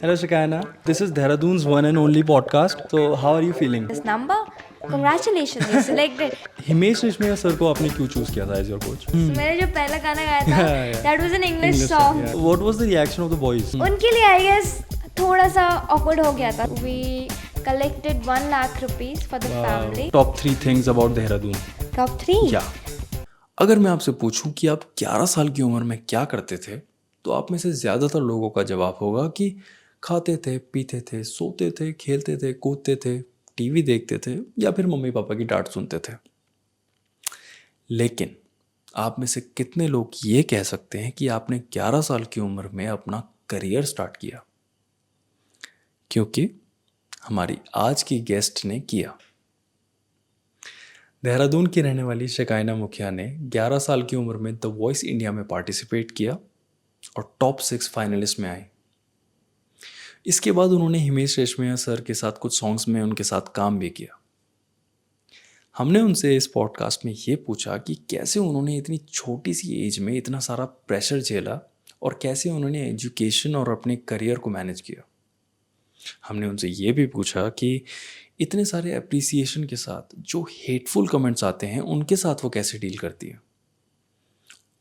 Hello Shekinah, this is Dehradun's one and only podcast. So how are you feeling? This number? Congratulations, you selected. Himesh Reshammiya sir को आपने क्यों choose किया था as your coach? So, मैंने जो पहला गाना गाया था, that was an English song. What was the reaction of the boys? उनके लिए I guess थोड़ा सा awkward हो गया था. We collected 1 lakh rupees for the family. Top 3 things about Dehradun. Top 3? Yeah. अगर मैं आपसे पूछूं कि आप 11 साल की उम्र में क्या करते थे, तो आप में से ज़्यादातर लोगों का जवाब होगा कि खाते थे, पीते थे, सोते थे, खेलते थे, कूदते थे, टीवी देखते थे या फिर मम्मी पापा की डांट सुनते थे। लेकिन आप में से कितने लोग ये कह सकते हैं कि आपने 11 साल की उम्र में अपना करियर स्टार्ट किया? क्योंकि हमारी आज की गेस्ट ने किया। देहरादून की रहने वाली शेकिना मुखिया ने 11 साल की उम्र में द वॉइस इंडिया में पार्टिसिपेट किया और टॉप 6 फाइनलिस्ट में आई। इसके बाद उन्होंने हिमेश रेशमिया सर के साथ कुछ सॉन्ग्स में उनके साथ काम भी किया। हमने उनसे इस पॉडकास्ट में ये पूछा कि कैसे उन्होंने इतनी छोटी सी एज में इतना सारा प्रेशर झेला और कैसे उन्होंने एजुकेशन और अपने करियर को मैनेज किया। हमने उनसे ये भी पूछा कि इतने सारे अप्रिसिएशन के साथ जो हेटफुल कमेंट्स आते हैं उनके साथ वो कैसे डील करती है।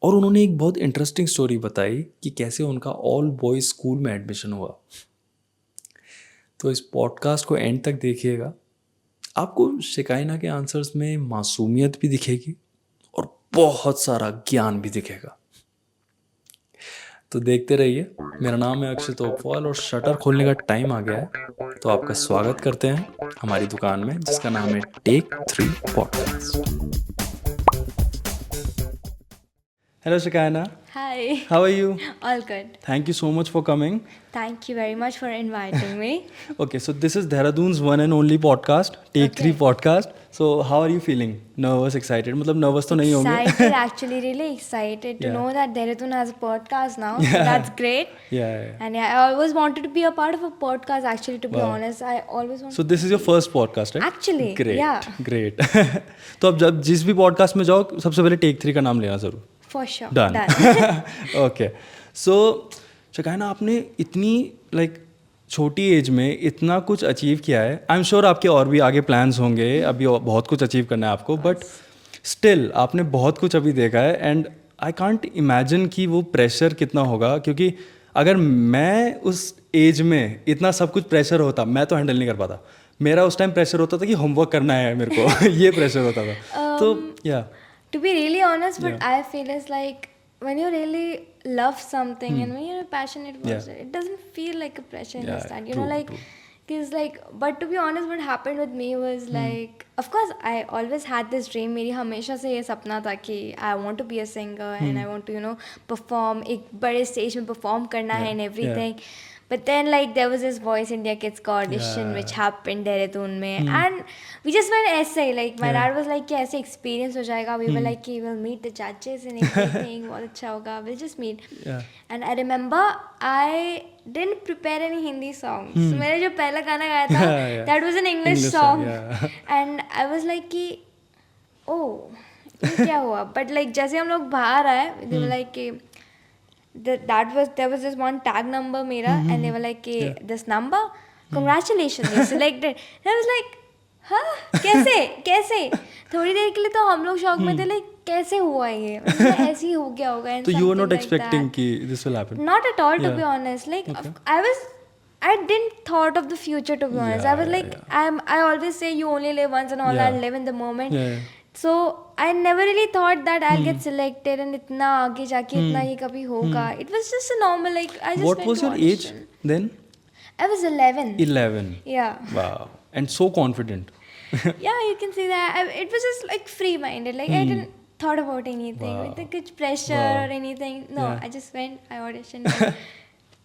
और उन्होंने एक बहुत इंटरेस्टिंग स्टोरी बताई कि कैसे उनका ऑल बॉयज़ स्कूल में एडमिशन हुआ। तो इस पॉडकास्ट को एंड तक देखिएगा। आपको शेकिना के आंसर्स में मासूमियत भी दिखेगी और बहुत सारा ज्ञान भी दिखेगा। तो देखते रहिए। मेरा नाम है अक्षय तोपवाल और शटर खोलने का टाइम आ गया है, तो आपका स्वागत करते हैं हमारी दुकान में जिसका नाम है tech 3 podcast. Hello Shekinah. Hi. How are you? All good. Thank you so much for coming. Thank you very much for inviting me. Okay, so this is Dehradun's one and only podcast, Take 3 podcast. So how are you feeling? Nervous, excited? मतलब nervous तो नहीं होंगे? Excited, actually, really excited to know that Dehradun has a podcast now. So that's great. Yeah. And I always wanted to be a part of a podcast, actually, to be honest. I always wanted. So this is your first podcast, right? Actually, Great, yeah. Great. तो अब जब जिस भी podcast में जाओ सबसे पहले Take 3 का नाम लेना ज़रूर। For sure. Done. Okay. So शेकिना आपने इतनी छोटी एज में इतना कुछ अचीव किया है। आई एम श्योर आपके और भी आगे प्लान्स होंगे, अभी बहुत कुछ अचीव करना है आपको, बट स्टिल आपने बहुत कुछ अभी देखा है एंड आई कांट इमेजिन कि वो प्रेशर कितना होगा। क्योंकि अगर मैं उस एज में इतना सब कुछ प्रेशर होता, मैं तो हैंडल नहीं कर पाता। मेरा उस टाइम प्रेशर होता था कि होमवर्क करना है मेरे को ये प्रेशर होता था। तो या To be really honest, but I feel it's like when you really love something and when you're passionate about it, it doesn't feel like a pressure in the start. You know, like, because like, but to be honest, what happened with me was like, of course, I always had this dream. मेरी हमेशा से ये सपना था कि I want to be a singer and I want to, you know, perform, एक बड़े stage में perform करना है and everything. But then, like, there was this Voice India Kids का audition which happened Dehradun में, and we just went ऐसे ही, like, my dad was like कि ऐसे experience हो जाएगा. We were like कि we'll meet the judges and everything, बहुत अच्छा होगा, we'll just meet. And I remember I didn't prepare any Hindi songs. So मैंने जो पहला गाना गाया था, that was an English song. And I was like कि oh ये क्या हुआ? But like जैसे हम लोग बाहर आए, they were like कि there was this one tag number मेरा and they were like this number congratulations you selected. And I was like हाँ कैसे थोड़ी देर के लिए तो हम लोग शॉक में थे, like कैसे हुआ ये, ऐसे ही हो गया होगा। तो you were not expecting कि this will happen? Not at all, to be honest. Like I didn't thought of the future, to be honest. I was like I always say you only live once and all that, live in the moment. So I never really thought that I'll get selected and इतना आगे जाके इतना ये कभी होगा. It was just a normal, like I just What went was to your audition. age then? I was 11. 11. Yeah. Wow. And so confident. Yeah, you can see that. It was just like free-minded. Like I didn't thought about anything with the good pressure or anything. No, I just went. I auditioned.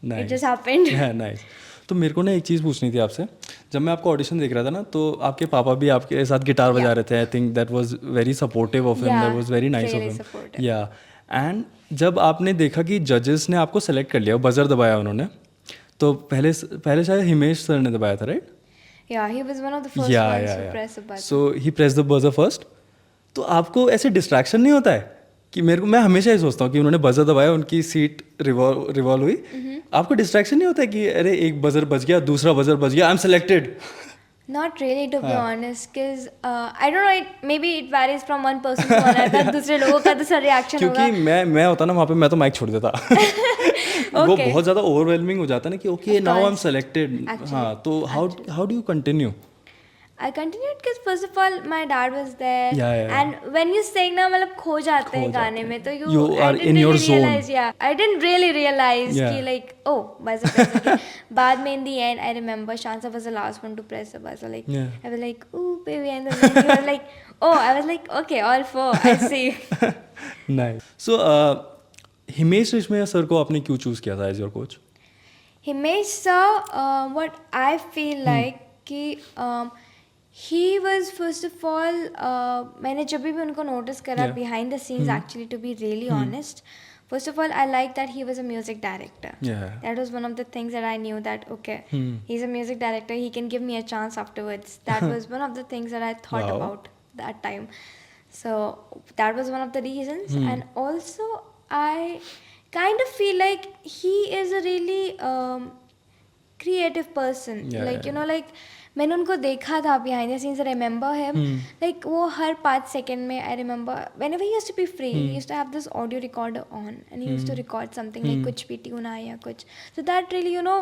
And it just happened. Yeah, nice. तो मेरे को ना एक चीज़ पूछनी थी आपसे। जब मैं आपका ऑडिशन देख रहा था ना, तो आपके पापा भी आपके साथ गिटार बजा रहे थे। I think that was very supportive of him, that was very nice of him. या एंड जब आपने देखा कि जजेस ने आपको सेलेक्ट कर लिया, बजर दबाया उन्होंने, तो पहले शायद हिमेश सर ने दबाया था, right? Yeah, he was one of the first ones to press the button. So he pressed the buzzer first. तो आपको ऐसे डिस्ट्रैक्शन नहीं होता है कि मेरे को, मैं हमेशा ही सोचता हूँ कि उन्होंने बजर दबाया, उनकी सीट रिवॉल्व हुई, आपको डिस्ट्रैक्शन नहीं होता कि अरे एक बजर बज गया, दूसरा बजर बज गया, I am selected? Not really, to be honest, because I don't know, maybe it varies from one person to another. दूसरे लोगों का दूसरा reaction होगा. क्योंकि मैं होता ना वहाँ पे, मैं तो माइक छोड़ देता. वो बहुत ज़्यादा ओवरवेलमिंग हो जाता है ना कि okay now I am selected. हाँ, तो how do you continue? I continued because first of all my dad was there. Yeah. And when you sing ना मतलब खो जाते हैं गाने में, तो you are in your zone. I didn't really realize कि like oh buzzer press again. बाद में in the end I remember Shansa was the last one to press the buzzer. Like I was like ooh baby, and then he was like oh, I was like okay, all four, I see. Nice. So Himesh Reshammiya sir को आपने क्यों choose किया था as your coach? Himesh Sir, what I feel like कि he was first of all, मैंने जब भी उनको notice करा behind the scenes, actually to be really honest, first of all I like that he was a music director. That was one of the things that I knew that okay, he's a music director, he can give me a chance afterwards. That was one of the things that I thought about that time. So that was one of the reasons. And also I kind of feel like he is a really creative person. You know, like मैंने उनको देखा था behind the scenes. I remember him like वो हर 5 second में, I remember whenever he used to be free, he used to have this audio recorder on and he used to record something like कुछ भी tune आया या कुछ. So that really, you know,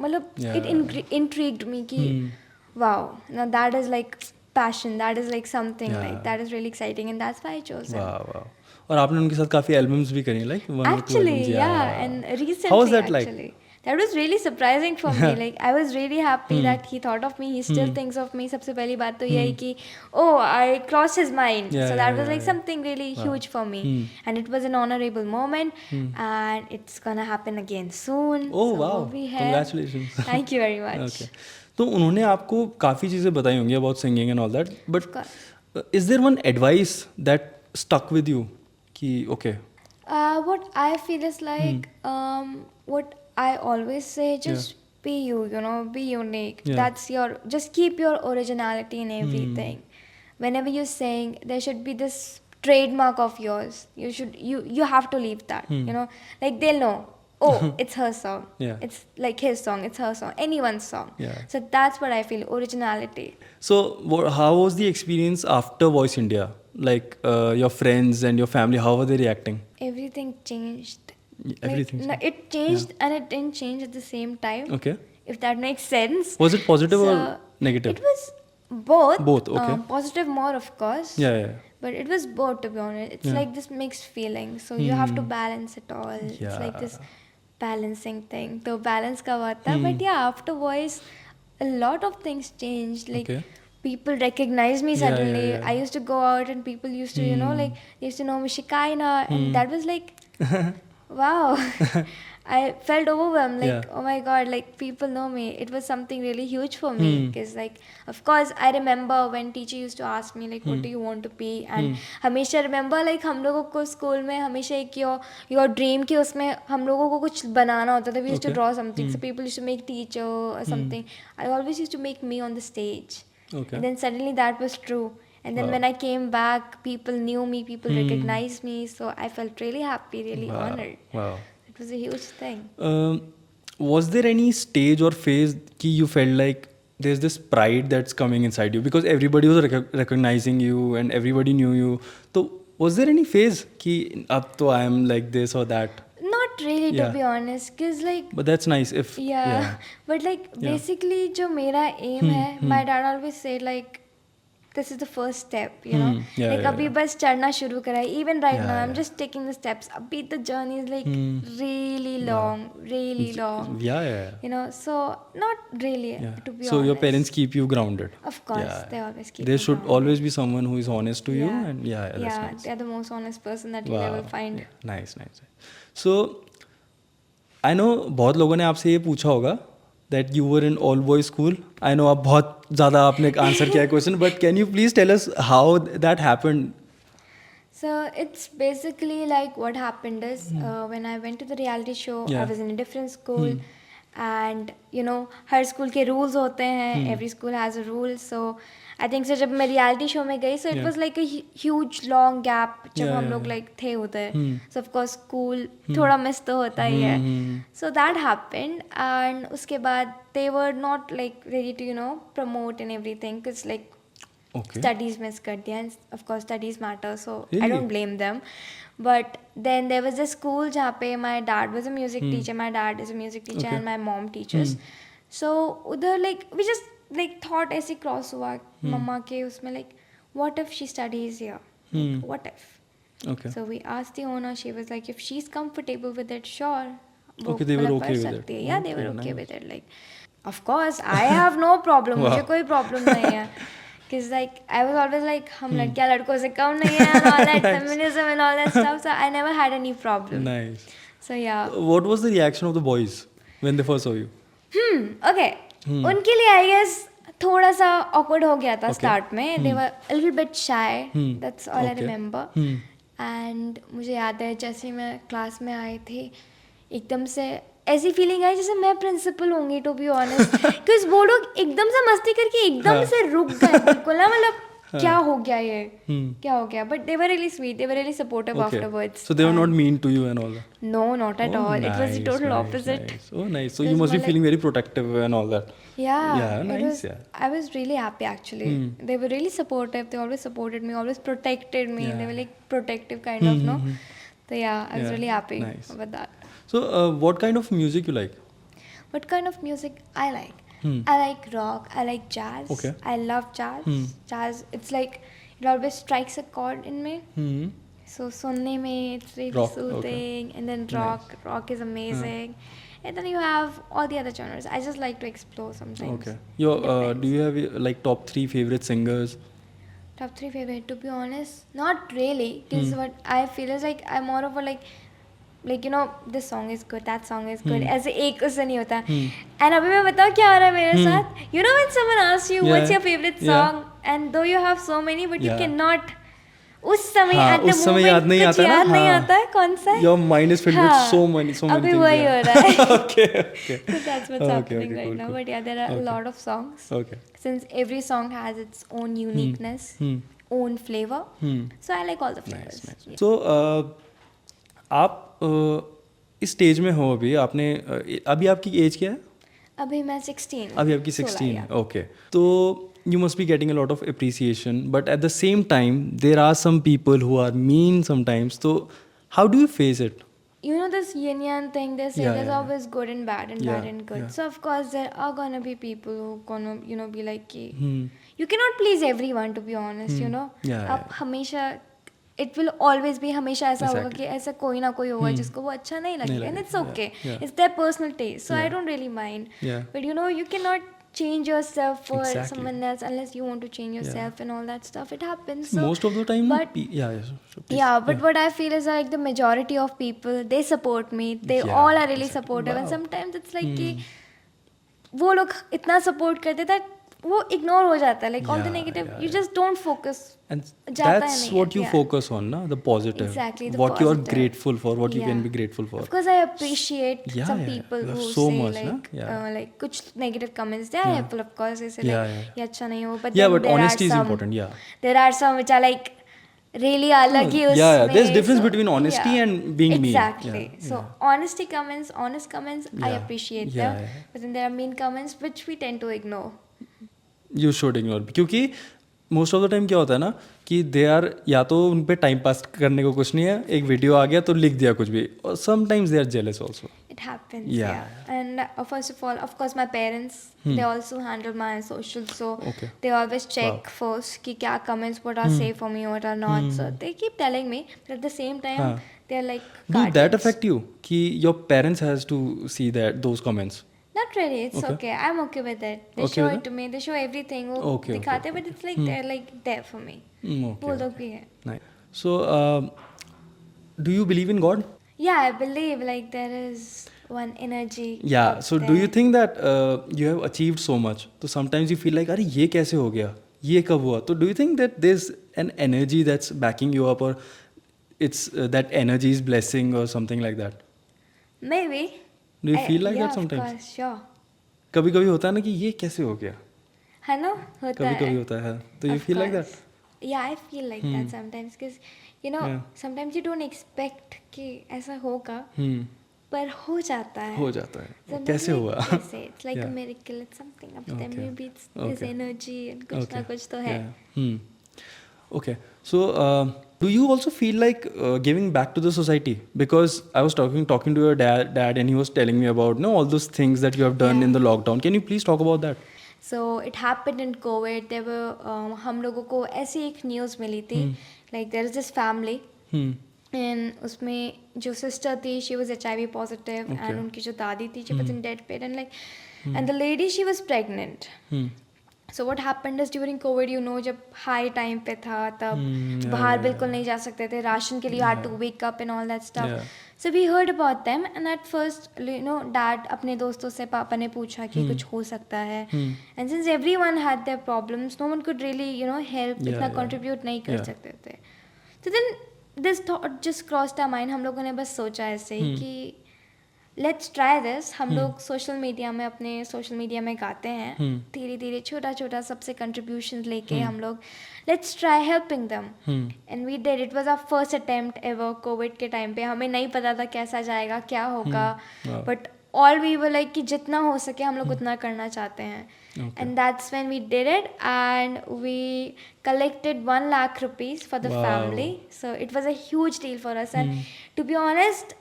मतलब it intrigued me कि wow, now that is like passion, that is like something like that is really exciting, and that's why I chose him. Wow. और आपने उनके साथ काफी एल्बम्स भी करी, like one or two Actually, albums, yeah, and recently how was that actually. That was really surprising for me. Like I was really happy that he thought of me. He still thinks of me. सबसे पहली बात तो ये है कि oh, I crossed his mind. So that was like something really huge for me. And it was an honorable moment. And it's gonna happen again soon. Oh so wow! Congratulations. Thank you very much. Okay. तो उन्होंने आपको काफ़ी चीज़ें बताई होंगी about singing and all that. But is there one advice that stuck with you? कि okay. What I feel is like what I always say, just be you, you know, be unique. That's your, just keep your originality in everything. Whenever you're saying, there should be this trademark of yours. You have to leave that, you know, like they'll know, oh, it's her song. It's like his song, it's her song, anyone's song. So that's what I feel, originality. So how was the experience after Voice India? Like your friends and your family, how were they reacting? Everything changed. Everything like, no, it changed and it didn't change at the same time. Okay. If that makes sense. Was it positive or negative? It was both. Both, okay. Positive more, of course. Yeah. But it was both, to be honest. It's like this mixed feeling. So you have to balance it all. It's like this balancing thing. So balance ka hua tha. But yeah, after Voice, a lot of things changed. Like people recognized me suddenly. I used to go out and people used to, you know, like they used to know me, Shekinah, and that was like wow. I felt overwhelmed, like oh my god, like people know me. It was something really huge for me, because like of course I remember when teacher used to ask me like what do you want to be, and हमेशा remember like हम लोगों को school में हमेशा एक your dream कि उसमें हम लोगों को कुछ बनाना होता था. We used to draw something, so people used to make teacher or something. I always used to make me on the stage. And then suddenly that was true. And then when I came back, people knew me, people recognized me. So I felt really happy, really honored. Wow. It was a huge thing. Was there any stage or phase कि you felt like there's this pride that's coming inside you? Because everybody was recognizing you and everybody knew you. So was there any phase कि अब तो I am like this or that? Not really, to be honest, because like. But that's nice if. Yeah. But like basically, जो मेरा aim है, my dad always said like, this is the first step, you know. Like अभी बस चढ़ना शुरू करा है. Even right now, I'm just taking the steps. अभी the journey is like really long, really long. You know, so not really, to be honest. So your parents keep you grounded. Of course, they always keep. There should always be someone who is honest to you, and that's nice. They're the most honest person that you'll ever find. Nice. So I know बहुत लोगों ने आपसे ये पूछा होगा that you were in all boys school. I know आप बहुत ज़्यादा आपने आंसर किया है question, but can you please tell us how that happened? So it's basically like what happened is when I went to the reality show, I was in a different school, and you know her school के rules होते हैं, every school has a rule. So I think so जब मैं reality show में गई, so it was like a huge long gap जब हम लोग लाइक थे उधर. सो ऑफ कोर्स स्कूल थोड़ा मिस तो होता ही है. सो दैट हैपेंड एंड उसके बाद they were not like ready to you know promote and everything because like studies miss कर दिया. Of course studies matter, so I don't blame them. But then there was a school जहाँ पे my dad was a music teacher, my dad is a music teacher and my mom teaches. So उधर like we just like thought ऐसे cross हुआ मम्मा के उसमें like what if she studies here? Like, what if? Okay. So we asked the owner, she was like if she's comfortable with it, sure. Okay, they were okay with it. Yeah, they were okay with it. Like, of course, I have no problem. मुझे कोई problem नहीं है. Because like I was always like हम लड़कियां लड़कों से कम नहीं है and all that feminism and all that stuff, so I never had any problem. Nice. So yeah. What was the reaction of the boys when they first saw you? Okay. उनके लिए I guess थोड़ा सा awkward हो गया था start में. They were a little bit shy. That's all I remember. And मुझे याद है जैसे मैं क्लास में आई थी एकदम से ऐसी फीलिंग आई जैसे मैं प्रिंसिपल होंगी टू बी ऑनेस्ट. बिकॉज वो लोग एकदम से मस्ती करके एकदम से रुक गए बिल्कुल ना. मतलब क्या हो गया ये, क्या हो गया. But they were really sweet, they were really supportive afterwards. So they were not mean to you and all that? No, not at all. It was the total opposite. Nice. Oh, nice. So you must be feeling very protective and all that. Yeah, nice. I was really happy actually. They were really supportive. They always supported me, always protected me. They were like protective kind of, no? So yeah, I was really happy with that. So what kind of music you like? What kind of music I like? I like rock, I like jazz. Okay. I love jazz. Jazz, it's like it always strikes a chord in me. So सुनने में it's really Rock, soothing. And then rock is amazing. And then you have all the other genres. I just like to explore sometimes. Okay. Do you have like top 3 favorite singers? Top 3 favorite, to be honest, not really. Because what I feel is like I'm more of a like you know this song is good, that song is good. ऐसे एक उससे नहीं होता. And अभी मैं बताऊँ क्या हो रहा है मेरे साथ. You know when someone asks you what's your favorite song, and though you have so many, but you cannot उस समय at the moment याद नहीं कुछ आता याद ना. नहीं आता है कौन सा है. Your mind is filled with so many अभी things. वही हो रहा है. Okay. So that's what's happening right now. But yeah, there are a lot of songs. Okay. Since every song has its own uniqueness, own flavor, so I like all the flavors. Nice. So आप इस stage में हो अभी. आपने अभी आपकी as क्या है? अभी मैं 16. अभी आपकी 16. ओके. तो you must be getting a lot of appreciation, but at the same time there are some people who are mean sometimes. So how do you face it? You know this yin yang thing, they say there's always good and bad and bad and good. Yeah. So of course there are gonna be people who gonna you know be like कि you cannot please everyone, to be honest. You know आप हमेशा it will always be हमेशा ऐसा होगा कि ऐसा कोई ना कोई होगा जिसको वो अच्छा नहीं लगेगा, and it's okay. It's their personal taste, so I don't really mind. But you know you cannot change yourself for someone else unless you want to change yourself and all that stuff. It happens. So most of the time, but but what I feel is like the majority of people, they support me. They all are really supportive. And sometimes it's like कि वो लोग इतना support करते that वो ignore हो जाता है. Like all the negative, you just don't focus. And that's what you focus on, na? The positive. Exactly. What you are grateful for, what you can be grateful for. Of course, I appreciate some people who so say much, like कुछ negative comments. They are helpful, of course. They say like ये अच्छा नहीं हो. But but honesty is important. There are some which are like really अलग ही उसमें. There's difference between honesty and being mean. Exactly. So honest comments, I appreciate them. But then there are mean comments which we tend to ignore. You should ignore. क्योंकि most of the time क्या होता है ना कि they are या तो उन पे टाइम पास करने को कुछ नहीं है, एक वीडियो आ गया तो लिख दिया कुछ भी, और sometimes they are jealous also. It happens. And first of all, of course, my parents they also handle my socials, so they always check first कि क्या comments what are safe for me, what are not. So they keep telling me, but at the same time they are like. Do that affect you? कि your parents has to see those comments? Not really. It's okay. I'm okay with it. They show it to me. They show everything. वो दिखाते, but it's like they're like there for me. वो लोग भी है. Nice. So, do you believe in God? Yeah, I believe like there is one energy. Yeah. So, do you think that you have achieved so much? So sometimes you feel like, अरे ये कैसे हो गया? ये कब हुआ? So, do you think that there's an energy that's backing you up, or it's that energy is blessing or something like that? Maybe. Do you feel like yeah, that sometimes? of course, sure. कभी कभी होता है ना कि ये कैसे हो गया, है ना, होता कभी है. कभी होता है. तो you Of feel like course. that? Yeah, I feel like that sometimes because Yeah. sometimes you don't expect कि ऐसा होगा, हम्म. पर हो जाता है. हो जाता है. Sometimes कैसे like, हुआ? कैसे? It's like a Yeah. miracle. It's something up there. Okay. Maybe it's this Okay. energy and कुछ ना Okay. कुछ तो है. Yeah. Okay. So, do you also feel like giving back to the society? Because I was talking to your dad, and he was telling me about all those things that you have done in Yeah. the lockdown. Can you please talk about that? So it happened in COVID. There were हम लोगों को ऐसी एक news मिली थी. Like there is this family. And उसमें जो sister थी, she was HIV positive, Okay. and उनकी जो दादी थी, she was in deathbed, and like, and the lady, she was pregnant. So what happened is during COVID, जब high time पे था तब बाहर बिल्कुल नहीं जा सकते थे, राशन के लिए had to wake up and all that stuff. Yeah. So we heard about them, and at first dad अपने दोस्तों से पापा ने पूछा कि कुछ हो सकता है. And since everyone had their problems, no one could really help, इतना contribute नहीं कर सकते थे. So then this thought just crossed our mind. हम लोगों ने बस सोचा ऐसे ही कि लेट्स ट्राई दिस. हम लोग सोशल मीडिया में अपने सोशल मीडिया में गाते हैं, धीरे धीरे छोटा छोटा सबसे कंट्रीब्यूशन लेके हम लोग let's try helping them. And we did. It was our first attempt ever. Covid के टाइम पे हमें नहीं पता था कैसा जाएगा, क्या होगा, but all we were like कि जितना हो सके हम लोग उतना करना चाहते हैं. And that's when we did it, and we collected 1 lakh rupees for the family. So it was a huge deal for us, and to be honest,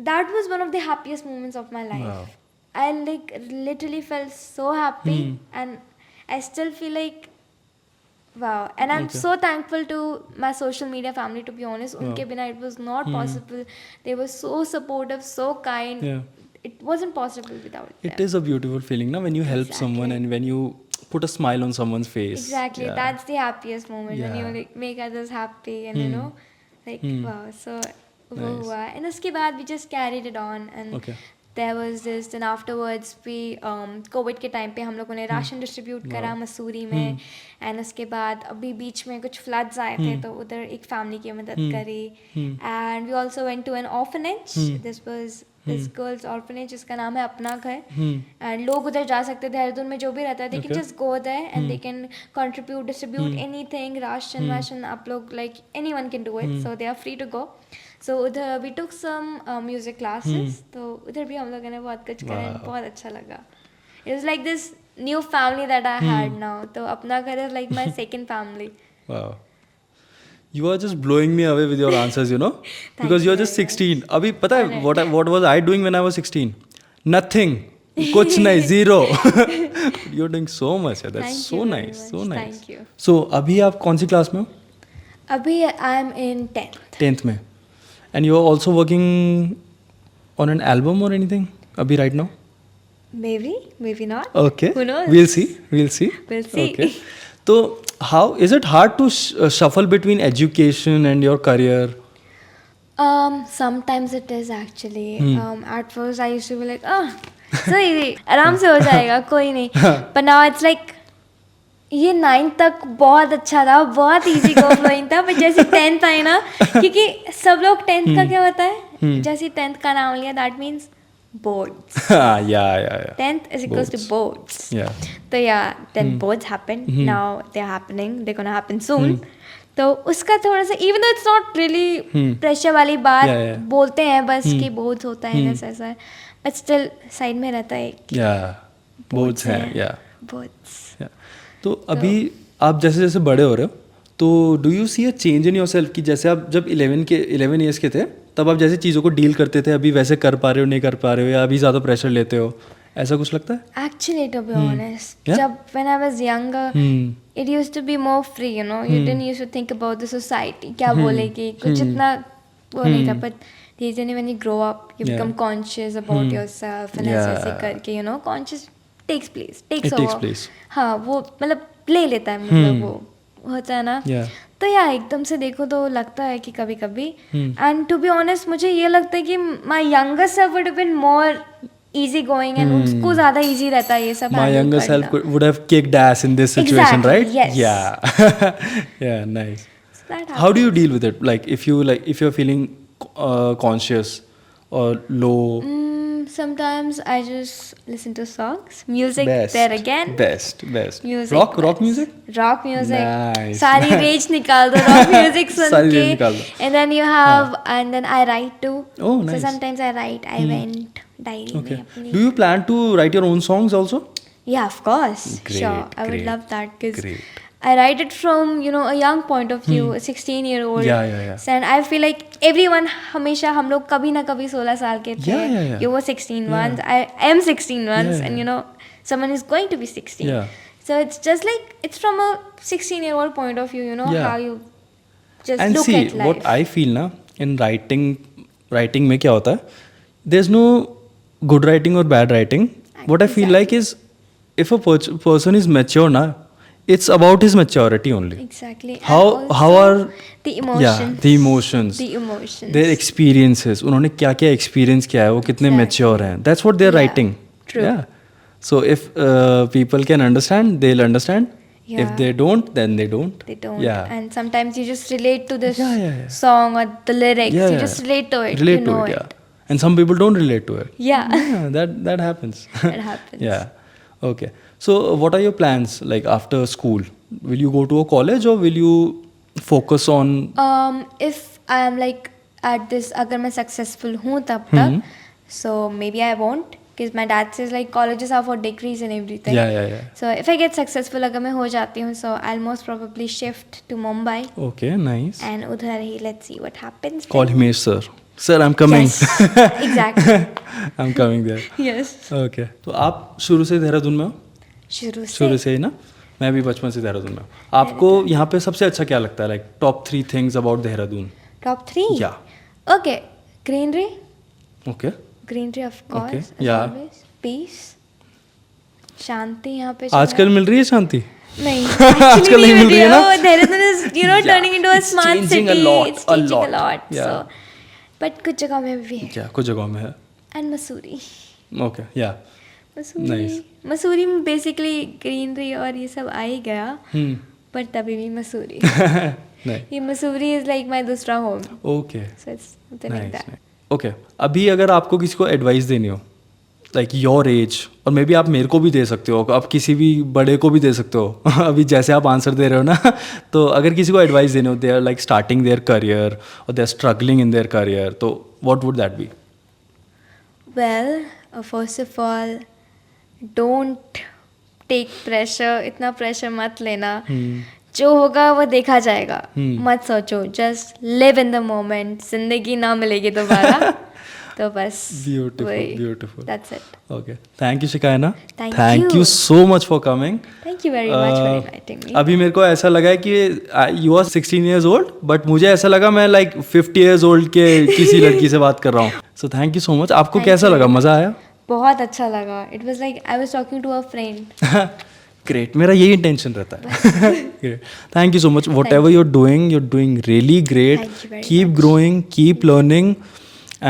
that was one of the happiest moments of my life. Wow. I like literally felt so happy, and I still feel like wow. And I'm so thankful to my social media family, to be honest. Unke bina it was not possible. They were so supportive, so kind. Yeah. It wasn't possible without them. It is a beautiful feeling, na, when you help someone and when you put a smile on someone's face. Exactly. Yeah. That's the happiest moment, when you like make others happy, and like wow. So वो हुआ. And उसके बाद we just carried it on, and there was this. Then afterwards we Covid के time पे हम लोगों ने ration distribute करा मसूरी में. एंड उसके बाद अभी बीच में कुछ फ्लड्स आए थे, तो उधर एक फैमिली की मदद करी. And we also went to an orphanage. This was this girls orphanage, जिसका नाम है अपना घर. एंड लोग उधर जा सकते हैं, देहरादून में जो भी रहता है, they can just go there and they can contribute, distribute anything, ration वाशन, आप लोग like anyone can do it. So they are free to go. So उधर we took some music classes. तो उधर भी हम लोगों ने बहुत कुछ करा. बहुत अच्छा लगा. It was like this new family that I had now. तो अपना घर is like my second family. Wow. You are just blowing me away with your answers, because you are just 16. अभी पता है what was I doing when I was 16? Nothing. कुछ नहीं, zero. You're doing so much. That's Thank so you nice, very so much. nice. Thank you. So अभी आप कौन सी class में हो? अभी I am in 10th. 10th में. And you are also working on an album or anything abhi right now? Maybe not. Okay. Who knows? We'll see. We'll see. Okay. So how is it hard to shuffle between education and your career? Sometimes it is actually. At first I used to be like, so easy. आराम से हो जाएगा, कोई नहीं. But now it's like ये 9th तक बहुत अच्छा था, बहुत इजी गो फ्लोइंग था. पर जैसे 10th आई ना, क्योंकि सब लोग 10th का क्या होता है, जैसे 10th का नाम लिया, that means boards. Yeah. 10th is equals to boards. Yeah. तो then boards happened. Now they're happening. They're gonna happen soon. तो उसका थोड़ा सा, even though it's not really pressure वाली बात, बोलते हैं बस कि बोर्ड्स होता है ऐसा है, but still साइड में रहता है. Yeah. बोर्ड्स हैं. Yeah. बोर्ड्स. तो अभी आप जैसे जैसे बड़े हो रहे हो, तो do you see a change in yourself कि जैसे आप जब 11 ईयर्स के थे, तब आप जैसे चीज़ों को डील करते थे, अभी वैसे कर पा रहे हो, नहीं कर पा रहे हो, या अभी ज़्यादा प्रेशर लेते हो, ऐसा कुछ लगता है? Actually, to be honest, जब when I was younger, it used to be more free, you didn't used to think about the society, क्या बोलेगी, कुछ इतना वो नहीं था. But these days when you grow up, you become conscious about yourself, and ऐसे करके, conscious takes over. हाँ, वो मतलब ले लेता है, मतलब वो होता है ना. तो एकदम से देखो तो लगता है कि कभी कभी. एंड टू बी ऑनेस्ट, मुझे ये लगता है कि my younger self would have been more easy going, and उसको ज़्यादा easy रहता है ये सब. My younger self would have kicked ass in this situation, right? Yes. Yeah, nice. How do you deal with it? Like if you're feeling conscious or low. Sometimes I just listen to songs, music. Best. There again. Best. Music. Rock music. Rock music. Nice. सारी rage निकाल दो rock music सुन सारी के. rage निकाल दो. And then you have and then I write too. Oh, nice. So sometimes I write. I went diary Okay. में अपनी. Do you plan to write your own songs also? Yeah, of course. Great, Sure, I would great, love that because great. I write it from a young point of view, a 16-year-old. Yeah. And I feel like everyone हमेशा हम लोग कभी ना कभी 16 साल के थे. Yeah. You were 16 once. I am 16 once, and someone is going to be 16. Yeah. So it's just like it's from a 16-year-old point of view. Yeah. How you just And look see, at life. what I feel na in writing में क्या होता है? There's no good writing or bad writing. What I feel like is if a person is mature na, it's about his maturity only. Exactly. How are the emotions? the emotions. The emotions. Their experiences. उन्होंने क्या क्या experience किया है, वो कितने mature हैं. That's what they're writing. True. Yeah. So if people can understand, they'll understand. Yeah. If they don't, then they don't. They don't. Yeah. And sometimes you just relate to this Yeah. song or the lyrics. Yeah, You just relate to it. Relate you to know it, yeah. And some people don't relate to it. Yeah. Yeah, that happens. It happens. Yeah. Okay. So what are your plans like after school? Will you go to a college or will you focus on? If I am like at this, अगर मैं successful हूँ तब तक, so maybe I won't. Because my dad says like colleges are for degrees and everything. Yeah. So if I get successful, अगर मैं हो जाती हूँ, so I'll most probably shift to Mumbai. Okay, nice. And उधर ही let's see what happens. Call Himesh Sir. Sir, I'm coming. Yes. Exactly. I'm coming there. Yes. Okay. तो आप शुरू से देहरादून में हो? शुरू से ही ना? मैं भी बचपन से देहरादून में हूँ. आपको यहाँ पे सबसे अच्छा क्या लगता है? Like top 3 things about Dehradun. Top 3? Yeah. Okay. Greenery. Okay. Greenery of course. Okay. As Yeah. always. Peace. शांति यहाँ पे. आजकल मिल रही है शांति? नहीं. आजकल नहीं मिल रही है ना? Oh, Dehradun is turning into a smart changing city. a lot, It's changing a lot. Yeah. So, but कुछ जगह में भी है. Yeah, कुछ जगहों में है. And Mussoorie. Okay. Yeah. Nice. Mussoorie में बेसिकली ग्रीनरी और ये सब आ ही गया. पर तभी भी मसूरी. नहीं. ये मसूरी इज लाइक माय दूसरा home. Okay. So it's something like that. Okay. अभी अगर आपको किसी को एडवाइस देनी हो लाइक योर एज, और मे बी आप मेरे को भी दे सकते हो, आप किसी भी बड़े को भी दे सकते हो अभी जैसे आप आंसर दे रहे हो ना तो अगर किसी को एडवाइस देनी हो, they are like starting their career और they are struggling in their career, तो what would that be? Well first of all don't take pressure. इतना प्रेशर मत लेना. जो होगा वो देखा जाएगा. मत सोचो. Just live in the moment. जिंदगी ना मिलेगी दोबारा. तो बस beautiful. That's it. Okay. Thank you Shikayna. Thank you so much for coming. Thank you very much for inviting me. अभी मेरे को ऐसा लगा है कि you are 16 years old, but मुझे ऐसा लगा मैं लाइक 50 years old के किसी लड़की से बात कर रहा हूँ. So thank you so much. आपको कैसा लगा? मज़ा आया? बहुत अच्छा लगा. It was like I was talking to a friend. Great. मेरा यही इंटेंशन रहता है. Thank you so much. Whatever you're doing really great. Thank you very Keep growing, keep learning,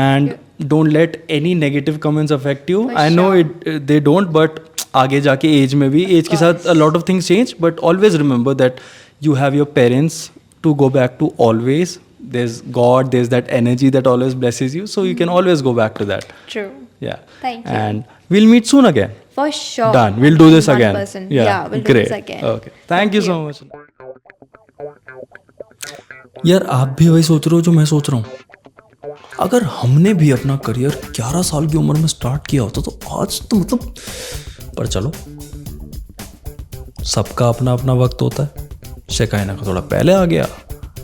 and don't let any negative comments affect you. For I know sure. they don't, but आगे जाके as में भी as के साथ a lot of things change, but always remember that you have your parents to go back to always. There's God, there's that energy that always blesses you, so you can always go back to that. True. Yeah. Thank you. And we'll meet soon again. For sure. Done. We'll do this again. 100%. Yeah, we'll do great. this again. Okay. Thank you so much. यार आप भी वही सोच रहे हो जो मैं सोच रहा हूँ. अगर हमने भी अपना करियर 11 साल की उम्र में स्टार्ट किया होता तो आज तो मतलब, पर चलो सबका अपना अपना वक्त होता है. शेकाइना का थोड़ा पहले आ गया,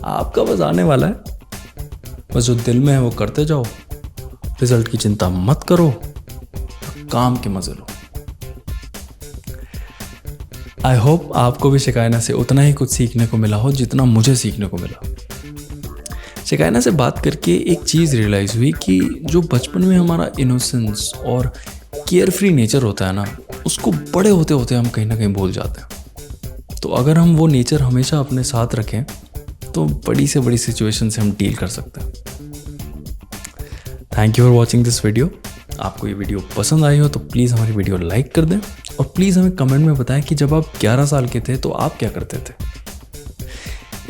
आपका बस आने वाला है. बस जो दिल में है वो करते जाओ, रिजल्ट की चिंता मत करो, काम के मजे लो. आई होप आपको भी शेकाइना से उतना ही कुछ सीखने को मिला हो जितना मुझे सीखने को मिला. शेकाइना से बात करके एक चीज़ रियलाइज़ हुई कि जो बचपन में हमारा इनोसेंस और केयर फ्री नेचर होता है ना, उसको बड़े होते होते हम कहीं ना कहीं भूल जाते हैं. तो अगर हम वो नेचर हमेशा अपने साथ रखें तो बड़ी से बड़ी सिचुएशन से हम डील कर सकते हैं. Thank you for watching this video. आपको ये वीडियो पसंद आई हो तो प्लीज़ हमारी वीडियो लाइक कर दें और प्लीज़ हमें कमेंट में बताएं कि जब आप 11 साल के थे तो आप क्या करते थे.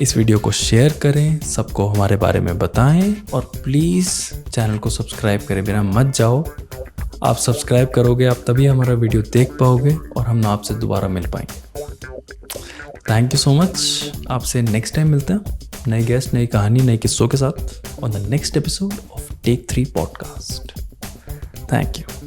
इस वीडियो को शेयर करें, सबको हमारे बारे में बताएं और प्लीज़ चैनल को सब्सक्राइब करे बिना मत जाओ. आप सब्सक्राइब करोगे, आप तभी हमारा वीडियो देख पाओगे और हम आपसे दोबारा मिल पाएंगे। Thank you so much. आपसे नेक्स्ट टाइम मिलते हैं नई गेस्ट, नई कहानी, नए किस्सों के साथ on the next episode of tech 3 podcast. Thank you.